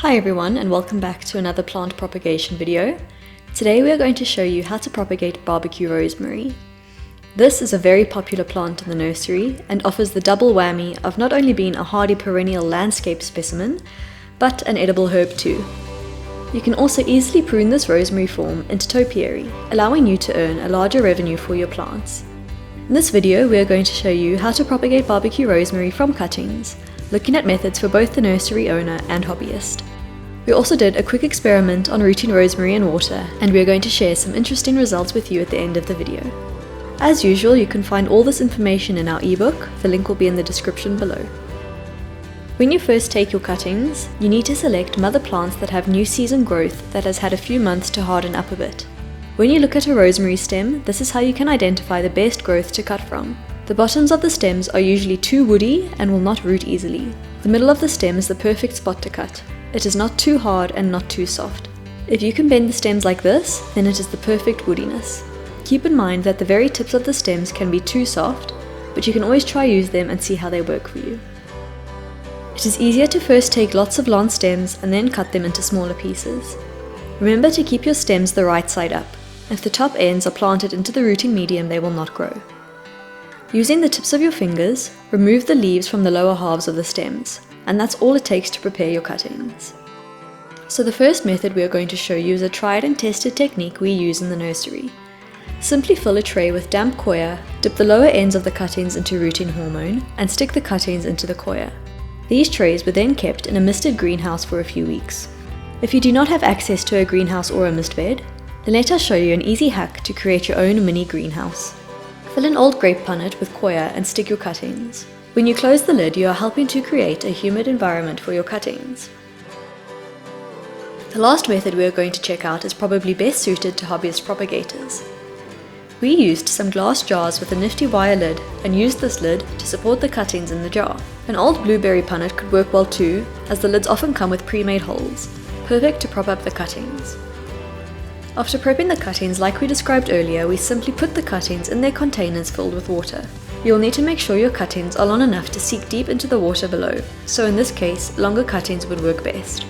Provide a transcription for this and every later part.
Hi everyone, and welcome back to another plant propagation video. Today we are going to show you how to propagate barbecue rosemary. This is a very popular plant in the nursery and offers the double whammy of not only being a hardy perennial landscape specimen, but an edible herb too. You can also easily prune this rosemary form into topiary, allowing you to earn a larger revenue for your plants. In this video we are going to show you how to propagate barbecue rosemary from cuttings, looking at methods for both the nursery owner and hobbyist. We also did a quick experiment on rooting rosemary in water, and we are going to share some interesting results with you at the end of the video. As usual, you can find all this information in our ebook, the link will be in the description below. When you first take your cuttings, you need to select mother plants that have new season growth that has had a few months to harden up a bit. When you look at a rosemary stem, this is how you can identify the best growth to cut from. The bottoms of the stems are usually too woody and will not root easily. The middle of the stem is the perfect spot to cut. It is not too hard and not too soft. If you can bend the stems like this, then it is the perfect woodiness. Keep in mind that the very tips of the stems can be too soft, but you can always try use them and see how they work for you. It is easier to first take lots of long stems and then cut them into smaller pieces. Remember to keep your stems the right side up. If the top ends are planted into the rooting medium, they will not grow. Using the tips of your fingers, remove the leaves from the lower halves of the stems, and that's all it takes to prepare your cuttings. So the first method we are going to show you is a tried and tested technique we use in the nursery. Simply fill a tray with damp coir, dip the lower ends of the cuttings into rooting hormone, and stick the cuttings into the coir. These trays were then kept in a misted greenhouse for a few weeks. If you do not have access to a greenhouse or a mist bed, then let us show you an easy hack to create your own mini greenhouse. Fill an old grape punnet with coir and stick your cuttings. When you close the lid, you are helping to create a humid environment for your cuttings. The last method we are going to check out is probably best suited to hobbyist propagators. We used some glass jars with a nifty wire lid and used this lid to support the cuttings in the jar. An old blueberry punnet could work well too, as the lids often come with pre-made holes, perfect to prop up the cuttings. After prepping the cuttings like we described earlier, we simply put the cuttings in their containers filled with water. You'll need to make sure your cuttings are long enough to sink deep into the water below, so in this case, longer cuttings would work best.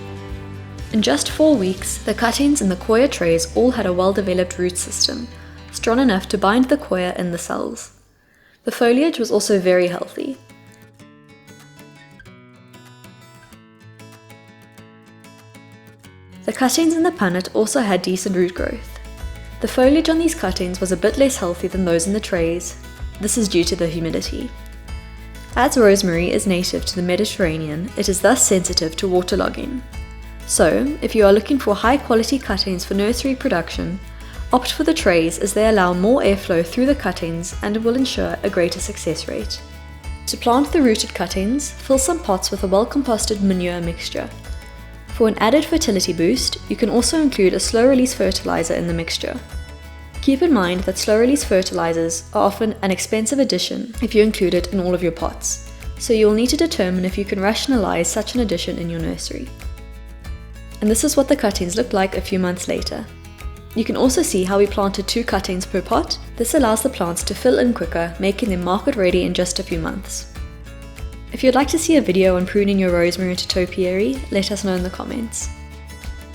In just 4 weeks, the cuttings in the coir trays all had a well-developed root system, strong enough to bind the coir in the cells. The foliage was also very healthy. The cuttings in the punnet also had decent root growth. The foliage on these cuttings was a bit less healthy than those in the trays. This is due to the humidity. As rosemary is native to the Mediterranean, it is thus sensitive to waterlogging. So, if you are looking for high quality cuttings for nursery production, opt for the trays as they allow more airflow through the cuttings and will ensure a greater success rate. To plant the rooted cuttings, fill some pots with a well-composted manure mixture. For an added fertility boost, you can also include a slow-release fertilizer in the mixture. Keep in mind that slow-release fertilizers are often an expensive addition if you include it in all of your pots, so you will need to determine if you can rationalize such an addition in your nursery. And this is what the cuttings looked like a few months later. You can also see how we planted 2 cuttings per pot. This allows the plants to fill in quicker, making them market ready in just a few months. If you'd like to see a video on pruning your rosemary to topiary, let us know in the comments.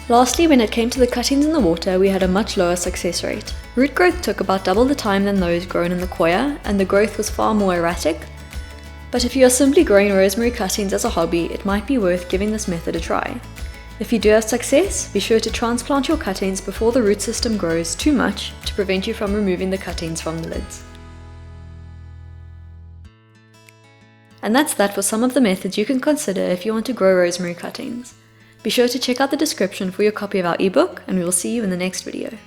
Lastly, when it came to the cuttings in the water, we had a much lower success rate. Root growth took about double the time than those grown in the coir, and the growth was far more erratic. But if you are simply growing rosemary cuttings as a hobby, it might be worth giving this method a try. If you do have success, be sure to transplant your cuttings before the root system grows too much to prevent you from removing the cuttings from the lids. And that's that for some of the methods you can consider if you want to grow rosemary cuttings. Be sure to check out the description for your copy of our ebook, and we will see you in the next video.